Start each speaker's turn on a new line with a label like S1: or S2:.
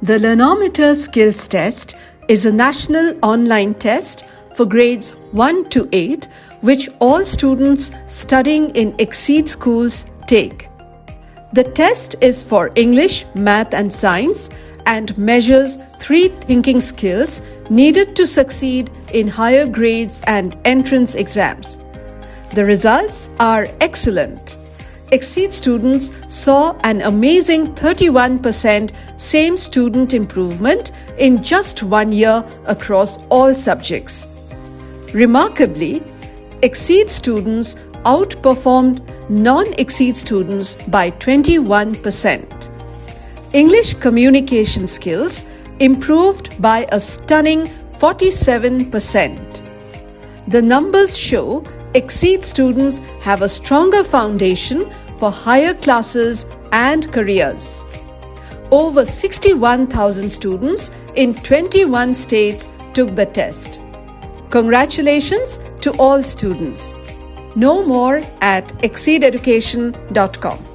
S1: The Learnometer Skills Test is a national online test for grades 1 to 8 which all students studying in XSEED schools take. The test is for English, Math and Science and measures 3 thinking skills needed to succeed in higher grades and entrance exams. The results are excellent. XSEED students saw an amazing 31% same student improvement in just 1 year across all subjects. Remarkably, XSEED students outperformed non-XSEED students by 21%. English communication skills improved by a stunning 47%. The numbers show XSEED students have a stronger foundation for higher classes and careers. Over 61,000 students in 21 states took the test. Congratulations to all students. Know more at xseededucation.com.